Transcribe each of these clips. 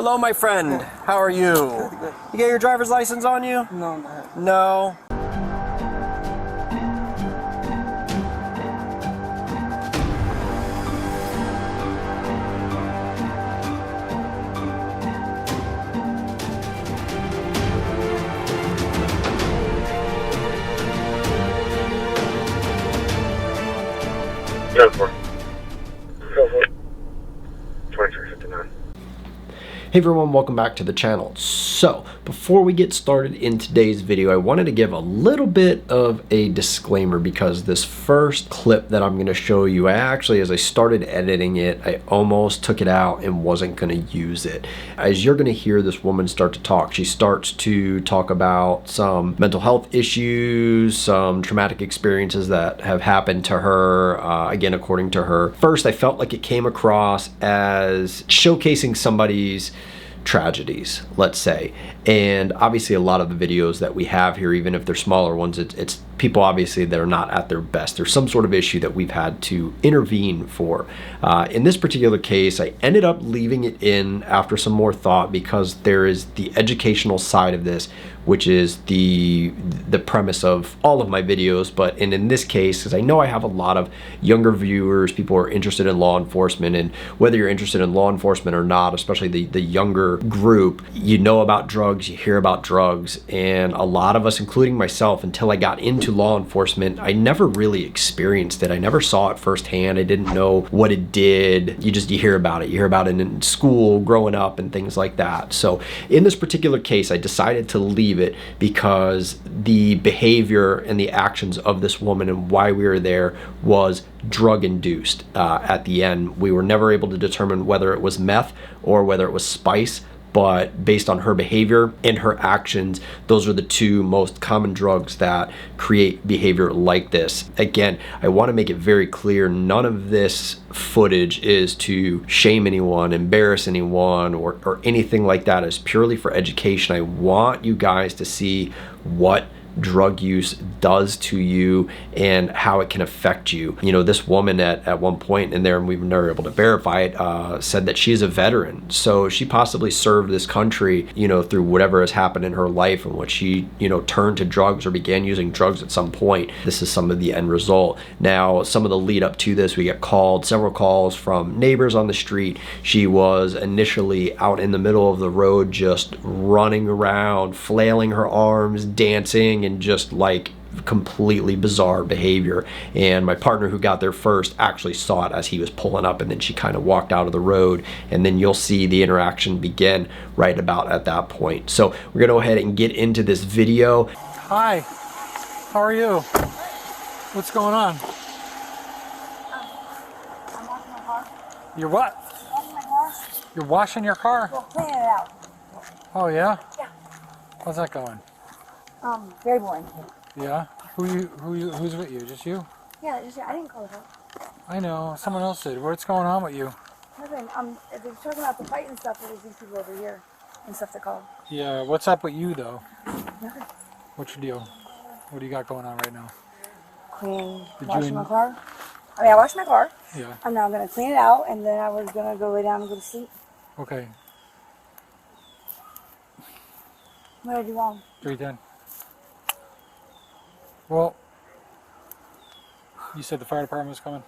Hello, my friend. How are you? Good. You get your driver's license on you? No, not. No. Go for it. 2359. Hey everyone, welcome back to the channel. So, before we get started in today's video, I wanted to give a little bit of a disclaimer because this first clip that I'm going to show you, as I started editing it, I almost took it out and wasn't going to use it. As you're going to hear this woman start to talk, she starts to talk about some mental health issues, some traumatic experiences that have happened to her, again, according to her. First, I felt like it came across as showcasing somebody's tragedies, let's say, and obviously a lot of the videos that we have here, even if they're smaller ones, it's people obviously that are not at their best. There's some sort of issue that we've had to intervene for. In this particular case, I ended up leaving it in after some more thought because there is the educational side of this, which is the premise of all of my videos. But in this case, because I know I have a lot of younger viewers, people who are interested in law enforcement, and whether you're interested in law enforcement or not, especially the younger group, you know about drugs, you hear about drugs, and a lot of us, including myself, until I got into law enforcement, I never really experienced it. I never saw it firsthand. I didn't know what it did. You hear about it. You hear about it in school, growing up, and things like that. So in this particular case, I decided to leave it because the behavior and the actions of this woman and why we were there was drug induced. At the end, we were never able to determine whether it was meth or whether it was spice, but based on her behavior and her actions, those are the two most common drugs that create behavior like this. Again, I want to make it very clear, none of this footage is to shame anyone, embarrass anyone, or anything like that. It's purely for education. I want you guys to see what drug use does to you and how it can affect you. You know, this woman at one point in there, and we were never able to verify it, said that she's a veteran. So she possibly served this country, you know, through whatever has happened in her life, and when she, you know, turned to drugs or began using drugs at some point. This is some of the end result. Now, some of the lead up to this, we get several calls from neighbors on the street. She was initially out in the middle of the road, just running around, flailing her arms, dancing, and just like completely bizarre behavior. And my partner who got there first actually saw it as he was pulling up, and then she kind of walked out of the road, and then you'll see the interaction begin right about at that point. So we're gonna go ahead and get into this video. Hi, how are you? What's going on? I'm washing my car. You're what? Washing my car. You're washing your car? Well, cleaning it out. Oh yeah? Yeah. How's that going? Very boring. Yeah? Who's with you? Just you? Yeah, I didn't call it out. I know, someone else did. What's going on with you? Nothing. They're talking about the fight and stuff, but there's these people over here and stuff to call. Yeah, what's up with you though? Nothing. What's your deal? What do you got going on right now? Washing my car. I washed my car. Yeah. I'm now going to clean it out, and then I was going to go lay down and go to sleep. Okay. What did I do wrong? 310. Well, you said the fire department was coming?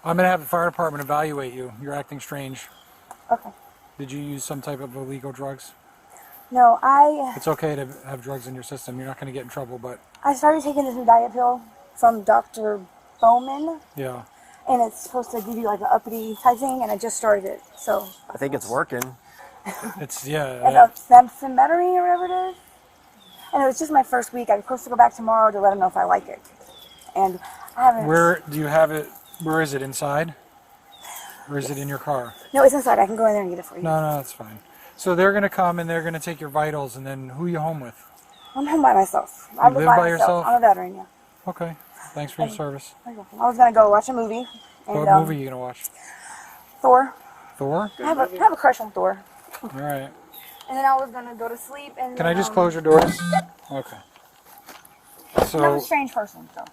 I'm going to have the fire department evaluate you. You're acting strange. Okay. Did you use some type of illegal drugs? No, It's okay to have drugs in your system. You're not going to get in trouble, but... I started taking this new diet pill from Dr. Bowman. Yeah. And it's supposed to give you like an uppity type thing, and I just started it, so... I think it's working. It's, yeah. About Seminole or whatever it is. And it was just my first week. I'm supposed to go back tomorrow to let them know if I like it. And I haven't... Where do you have it? Where is it? Inside? Or is it in your car? No, it's inside. I can go in there and get it for you. No, that's fine. So they're going to come and they're going to take your vitals, and then who are you home with? I'm home by myself. I live by yourself? I'm a veteran, yeah. Okay. Thanks for your service. I was going to go watch a movie. And, What movie are you going to watch? Thor. Thor? I have a crush on Thor. All right. And then I was going to go to sleep. And Can I just close your doors? Okay. I'm So, a strange person, so.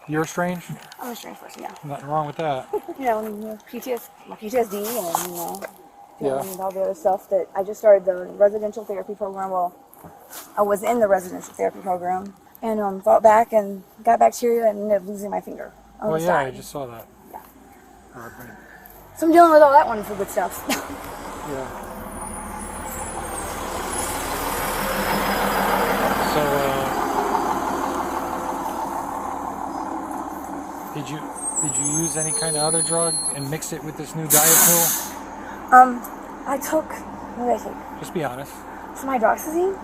you're strange? I'm a strange person, yeah. Nothing wrong with that. You know, PTSD and, Yeah. And all the other stuff that I just started the residential therapy program. Well, I was in the residential therapy program and fought back and got bacteria and ended up losing my finger on Well, the yeah, I side. just saw that. Yeah. Right. So I'm dealing with all that wonderful good stuff. Yeah. So, did you use any kind of other drug and mix it with this new diet pill? I took, what did I take? Just be honest. Some hydroxyzine.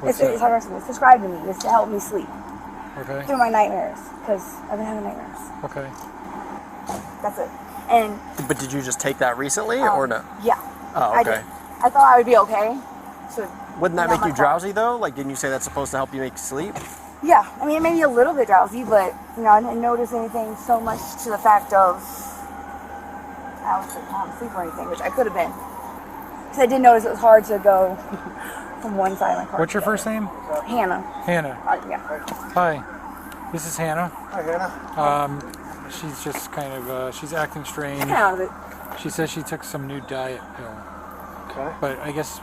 What's It's that? hydroxyzine. It's prescribed to me. It's to help me sleep Okay. through my nightmares because I've been having nightmares. Okay. That's it. And But did you just take that recently or no? yeah. Oh, I okay. did. I thought I would be okay. So Wouldn't that not make my you fault. drowsy though? Like, didn't you say that's supposed to help you make sleep? Yeah, I mean, it made me a little bit drowsy, but I didn't notice anything so much to the fact of I was asleep or anything, which I could have been. Because I did notice it was hard to go from one side of my car. What's your first name? Hannah. Hannah. Yeah. Hi. This is Hannah. Hi, Hannah. She's just kind of, she's acting strange. Kind of it. She says she took some new diet pill. Okay. But I guess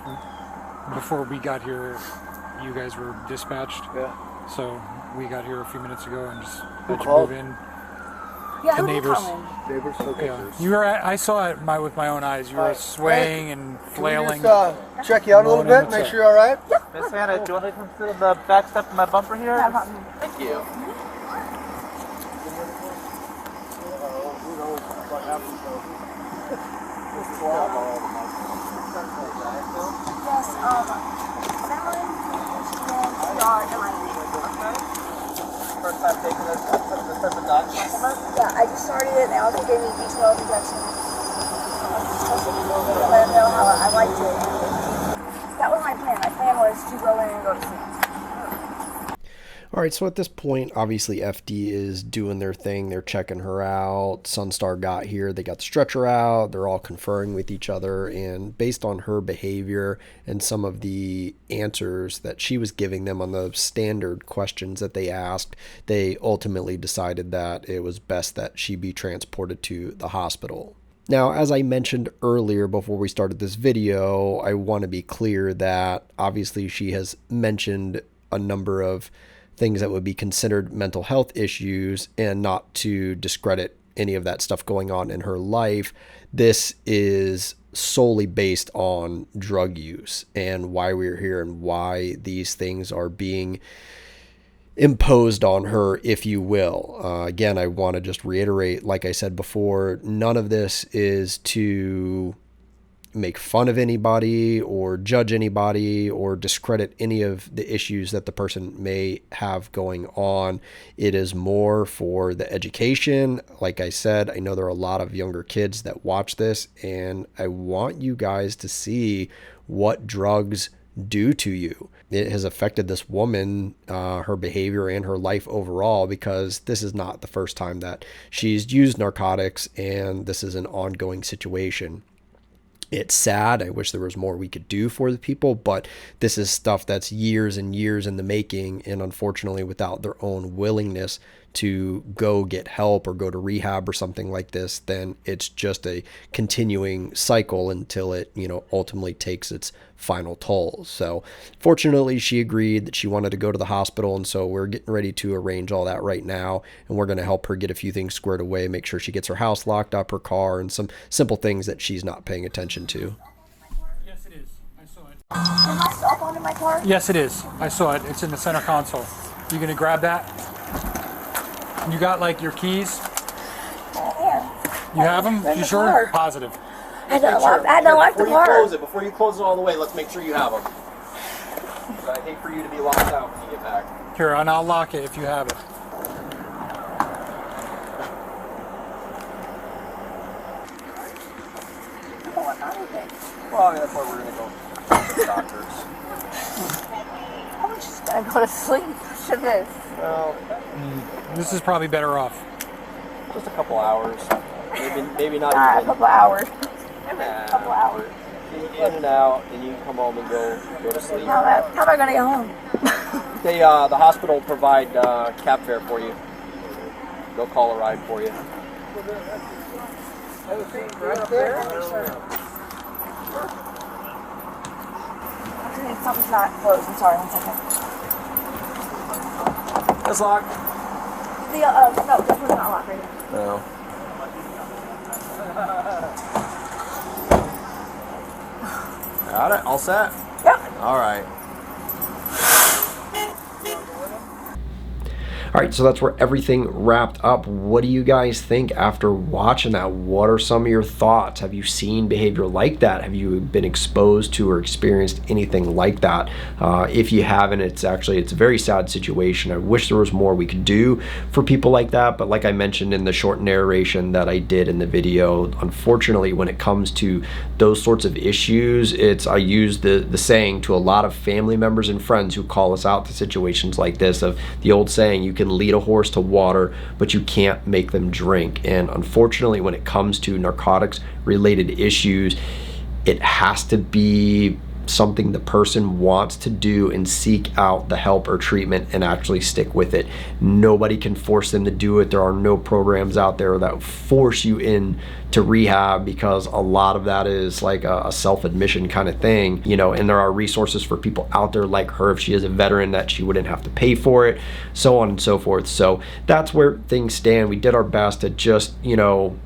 before we got here, you guys were dispatched. Yeah. So we got here a few minutes ago and just Who had you called? move in. Yeah, The who did neighbors. call in? Neighbors? Okay. Yeah. You were. I saw it with my own eyes. You were swaying and flailing. Check you out a little Moaning, bit, make what's sure you're all right. Miss Hannah, do you want to come sit on the back step of my bumper here? No problem. Thank you. Yes, Seminole, CR, First time taking this type of dog supplement? Yeah, I just started it and they also gave me B12 injections. Let them know how I liked it. That was my plan. My plan was to go in and go to sleep. All right, so at this point, obviously FD is doing their thing. They're checking her out. Sunstar got here. They got the stretcher out. They're all conferring with each other. And based on her behavior and some of the answers that she was giving them on the standard questions that they asked, they ultimately decided that it was best that she be transported to the hospital. Now, as I mentioned earlier before we started this video, I want to be clear that obviously she has mentioned a number of things that would be considered mental health issues, and not to discredit any of that stuff going on in her life. This is solely based on drug use and why we're here and why these things are being imposed on her, if you will. Again, I want to just reiterate, like I said before, none of this is to make fun of anybody or judge anybody or discredit any of the issues that the person may have going on. It is more for the education. Like I said, I know there are a lot of younger kids that watch this, and I want you guys to see what drugs do to you. It has affected this woman, her behavior and her life overall, because this is not the first time that she's used narcotics, and this is an ongoing situation. It's sad. I wish there was more we could do for the people, but this is stuff that's years and years in the making, and unfortunately without their own willingness to go get help or go to rehab or something like this, then it's just a continuing cycle until it, ultimately takes its final toll. So fortunately she agreed that she wanted to go to the hospital, and so we're getting ready to arrange all that right now, and we're going to help her get a few things squared away, make sure she gets her house locked up, her car, and some simple things that she's not paying attention to. Yes, it is. I saw it. Is my cell phone in my car? Yes, it is. I saw it. It's in the center console. You gonna grab that? You got like your keys? Yeah. You have them? They're in You the sure? car. Positive. I had to lock the car. Before you close it all the way, let's make sure you have them. So I hate for you to be locked out when you get back. Here, and I'll lock it if you have it. Well, that's why we're going to go to the doctors. I'm just gonna go to sleep after this. Well, This is probably better off. just a couple hours. Maybe not A even. couple hours. Nah. Couple hours. In and out, and you can come home and go to sleep. How am I gonna get home? The hospital provide cab fare for you. They'll call a ride for you. Actually, something's not closed. I'm sorry, 1 second. It's locked. No, this one's not locked right here. No. Got it? All set? Yep. All right. All right, so that's where everything wrapped up. What do you guys think after watching that? What are some of your thoughts? Have you seen behavior like that? Have you been exposed to or experienced anything like that? If you haven't, it's a very sad situation. I wish there was more we could do for people like that, but like I mentioned in the short narration that I did in the video, unfortunately, when it comes to those sorts of issues, I use the saying to a lot of family members and friends who call us out to situations like this, of the old saying, you can lead a horse to water, but you can't make them drink. And unfortunately, when it comes to narcotics related issues, it has to be something the person wants to do and seek out the help or treatment and actually stick with it. Nobody can force them to do it. There are no programs out there that force you in to rehab, because a lot of that is like a self-admission kind of thing, you know, and there are resources for people out there like her, if she is a veteran, that she wouldn't have to pay for it, so on and so forth. So that's where things stand. We did our best to just, you know,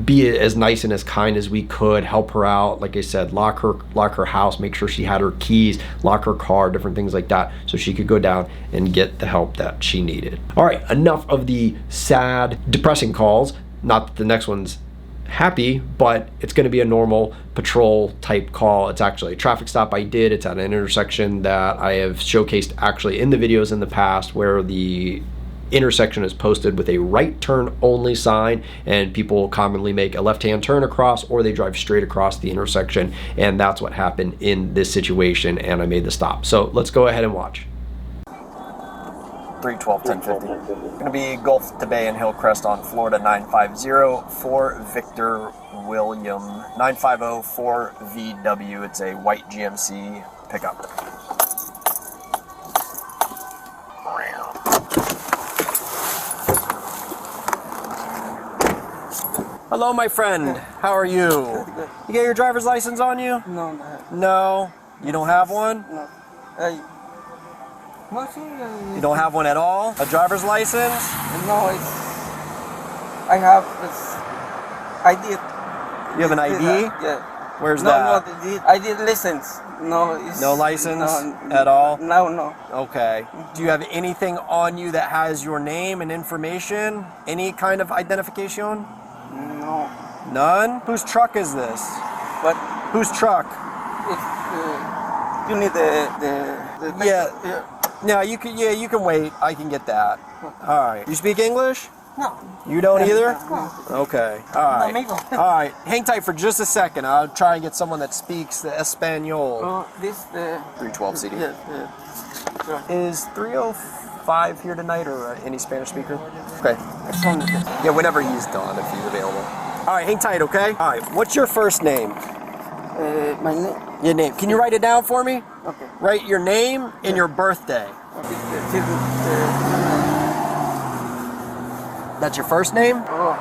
be as nice and as kind as we could, help her out. Like I said, lock her house, make sure she had her keys, lock her car, different things like that, so she could go down and get the help that she needed. All right, enough of the sad, depressing calls. Not that the next one's happy, but it's going to be a normal patrol type call. It's actually a traffic stop I did. It's at an intersection that I have showcased actually in the videos in the past, where the intersection is posted with a right turn only sign, and people commonly make a left-hand turn across, or they drive straight across the intersection, and that's what happened in this situation, and I made the stop. So let's go ahead and watch. 312-1050. Gonna be Gulf to Bay and Hillcrest on Florida 950 for Victor William. 950 for VW. It's a white GMC pickup. Hello, my friend. How are you? You get your driver's license on you? No, No? You don't have one? no. You don't have one at all? A driver's license? No, I have this ID. You have an ID? Yeah. Where's No, that? I did license. No, it's, No license no, at all? No. Okay. Do you have anything on you that has your name and information? Any kind of identification? No. None? Whose truck is this? But Whose truck? it's, you need the Yeah. No, you can. Yeah, you can wait. I can get that. All right. You speak English? No. You don't either? No. Okay. All right. amigo. All right. Hang tight for just a second. I'll try and get someone that speaks the Espanol. Oh, this 312 CD. Yeah. Is 305 here tonight, or any Spanish speaker? Okay. It's only this. Yeah, whenever he's done, if he's available. All right. Hang tight. Okay. All right. What's your first name? My name. Your name. Can you write it down for me? Okay. Write your name and your birthday. That's your first name? Oh.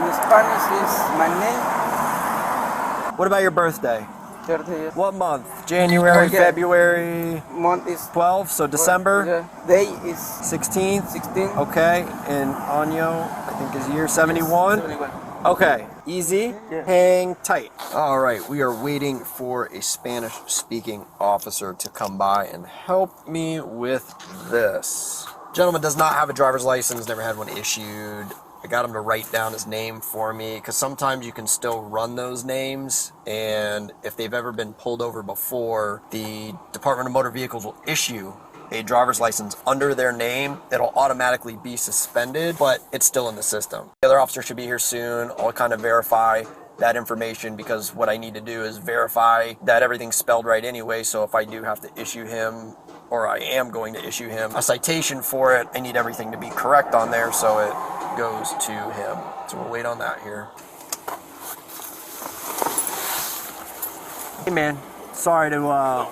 In Spanish is my name. What about your birthday? 30. What month? January, Oh, yeah. February, Month is 12, so December? Yeah. Day is 16th? 16. Okay, and Año, I think is year 71? 71. Okay, easy, Yeah. hang tight. All right, we are waiting for a Spanish-speaking officer to come by and help me with this. Gentleman does not have a driver's license, never had one issued. I got him to write down his name for me, because sometimes you can still run those names, and if they've ever been pulled over before, the Department of Motor Vehicles will issue a driver's license under their name. It'll automatically be suspended, but it's still in the system. The other officer should be here soon. I'll kind of verify that information, because what I need to do is verify that everything's spelled right anyway, so if I do have to issue him, or I am going to issue him a citation for it, I need everything to be correct on there so it goes to him. So we'll wait on that here. Hey man, sorry to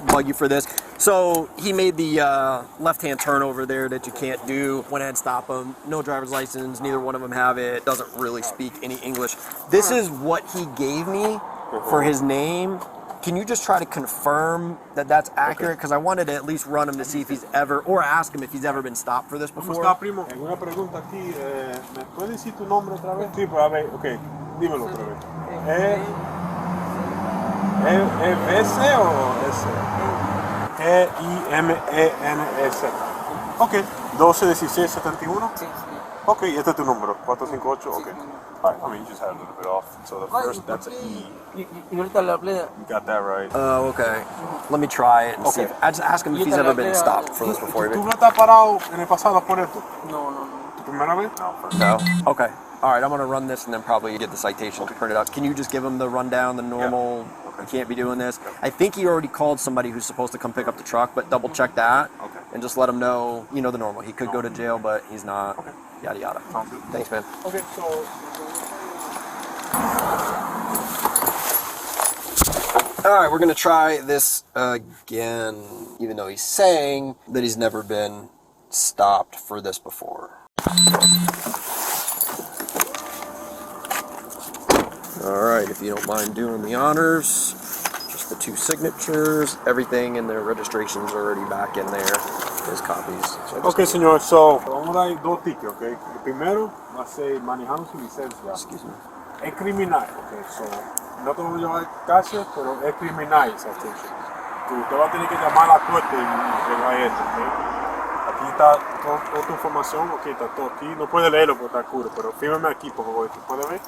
bug you for this. So he made the left-hand turn over there that you can't do. Went ahead and stopped him. No driver's license. Neither one of them have it. Doesn't really speak any English. This is what he gave me for his name. Can you just try to confirm that that's accurate? Because I wanted to at least run him to see if he's ever, or ask him if he's ever been stopped for this ¿Cómo before. está, primo? Una pregunta aquí. ¿Me puedes decir tu nombre otra vez? Sí, pues a ver, ok. Dímelo otra vez. ¿E-V-S o S? E-I-M-E-N-S. Ok. 12-16-71? Sí, sí. Ok, este es tu número. 458, ok. Alright, I mean, you just had a little bit off. So the first, that's an E. Y ahorita le hablé. You got that right. Oh, okay. Let me try it and see. Okay. I just ask him if he's ever been stopped for this before. ¿Tú no estás parado en el pasado por esto? No, no, no. ¿Tu primera vez? No, first. No? Okay. All right, I'm going to run this and then probably get the citation printed out. Can you just give him the rundown, the normal, you can't be doing this? I think he already called somebody who's supposed to come pick up the truck, but double check that. Okay. And just let him know, you know, the normal. He could go to jail, but he's not. Okay. Yada, yada. Sounds good. Thanks, man. Okay, so... All right, we're going to try this again, even though he's saying that he's never been stopped for this before. All right, if you don't mind doing the honors, just the 2 signatures, everything in their registration's already back in there, his copies. So Ok, señor, so, vamos a dar 2 tickets, ok? El primero va a ser manejando sin licencia. Excuse me. Es criminal, ok? So, no te voy a llevar a cárcel, pero es criminal esa citation. Usted va a tener que llamar a la corte y arreglar esto, ok? Aquí está toda tu información, ok, está todo aquí. No puede leerlo porque está oscuro, pero fírmame aquí, por favor, ¿tú puedes ver?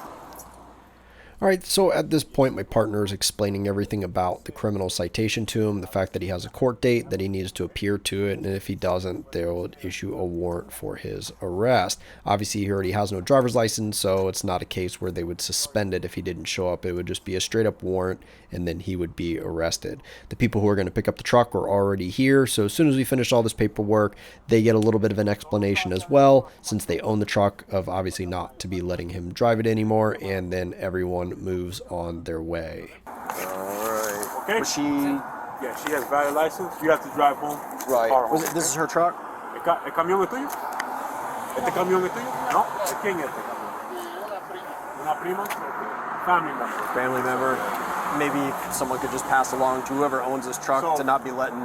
All right, so at this point, my partner is explaining everything about the criminal citation to him, the fact that he has a court date, that he needs to appear to it, and if he doesn't, they'll issue a warrant for his arrest. Obviously, he already has no driver's license, so it's not a case where they would suspend it if he didn't show up. It would just be a straight-up warrant, and then he would be arrested. The people who are going to pick up the truck are already here, so as soon as we finish all this paperwork, they get a little bit of an explanation as well, since they own the truck, of obviously not to be letting him drive it anymore, and then everyone moves on their way. Alright. Okay. Was she... Yeah, she has valid license. You have to drive home. Right. Car home. Was it, this is her truck? ¿El camión es tuyo? ¿Este camión es tuyo? No. ¿De quién es este camión? Una prima. Family member. Family member. Maybe someone could just pass along to whoever owns this truck So- to not be letting...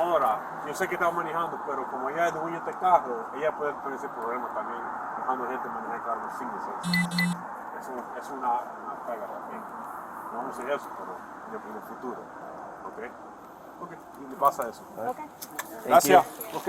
Ahora, yo sé que estaba manejando, pero como ella es dueña de este carro, ella puede tener ese problema también, dejando gente manejar carros sin licencia. Es una pega también. No vamos a hacer eso, pero en el futuro. ¿Ok? Ok, y le pasa eso. Okay. Gracias. Ok.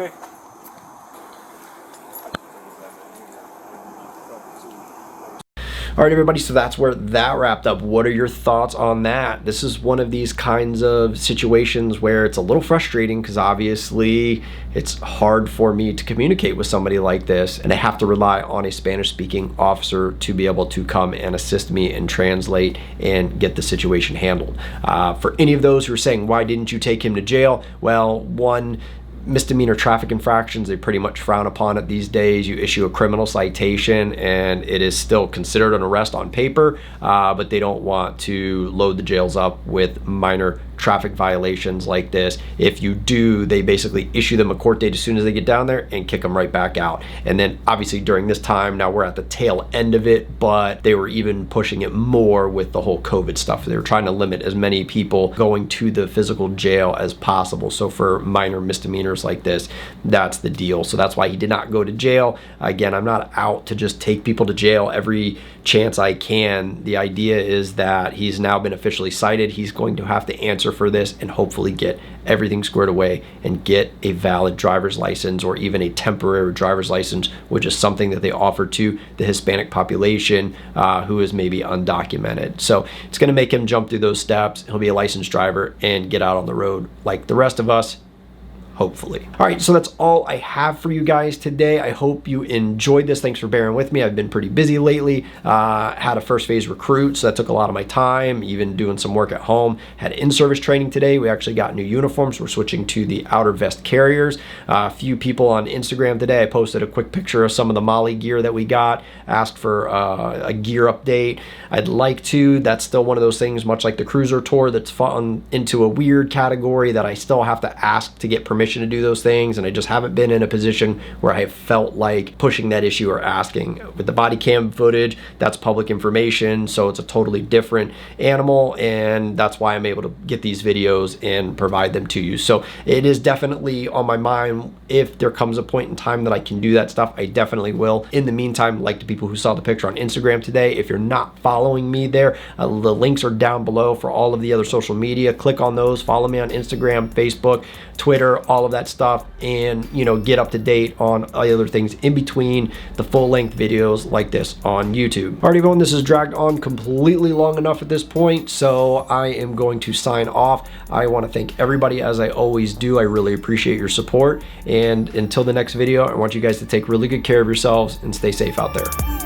All right, everybody, so that's where that wrapped up. What are your thoughts on that? This is one of these kinds of situations where it's a little frustrating because obviously it's hard for me to communicate with somebody like this, and I have to rely on a Spanish-speaking officer to be able to come and assist me and translate and get the situation handled. For any of those who are saying, why didn't you take him to jail? Well, one, misdemeanor traffic infractions, they pretty much frown upon it these days. You issue a criminal citation and it is still considered an arrest on paper, but they don't want to load the jails up with minor traffic violations like this. If you do, they basically issue them a court date as soon as they get down there and kick them right back out. And then obviously during this time, now we're at the tail end of it, but they were even pushing it more with the whole COVID stuff. They were trying to limit as many people going to the physical jail as possible. So for minor misdemeanors like this, that's the deal. So that's why he did not go to jail. Again, I'm not out to just take people to jail every chance I can. The idea is that he's now been officially cited. He's going to have to answer for this and hopefully get everything squared away and get a valid driver's license or even a temporary driver's license, which is something that they offer to the Hispanic population who is maybe undocumented. So it's going to make him jump through those steps. He'll be a licensed driver and get out on the road like the rest of us, hopefully. All right, so that's all I have for you guys today. I hope you enjoyed this. Thanks for bearing with me. I've been pretty busy lately. Had a first phase recruit, so that took a lot of my time, even doing some work at home. Had in-service training today. We actually got new uniforms. We're switching to the outer vest carriers. A few people on Instagram today, I posted a quick picture of some of the Molly gear that we got, asked for a gear update. I'd like to. That's still one of those things, much like the cruiser tour, that's fallen into a weird category that I still have to ask to get permission permission to do those things, and I just haven't been in a position where I have felt like pushing that issue or asking. With the body cam footage, that's public information, so it's a totally different animal, and that's why I'm able to get these videos and provide them to you. So it is definitely on my mind. If there comes a point in time that I can do that stuff, I definitely will. In the meantime, like the people who saw the picture on Instagram today, if you're not following me there, the links are down below for all of the other social media. Click on those, follow me on Instagram, Facebook, Twitter, all of that stuff, and you know, get up to date on other things in between the full-length videos like this on YouTube. All right, everyone, this has dragged on completely long enough at this point, so I am going to sign off. I want to thank everybody, as I always do. I really appreciate your support, and until the next video, I want you guys to take really good care of yourselves and stay safe out there.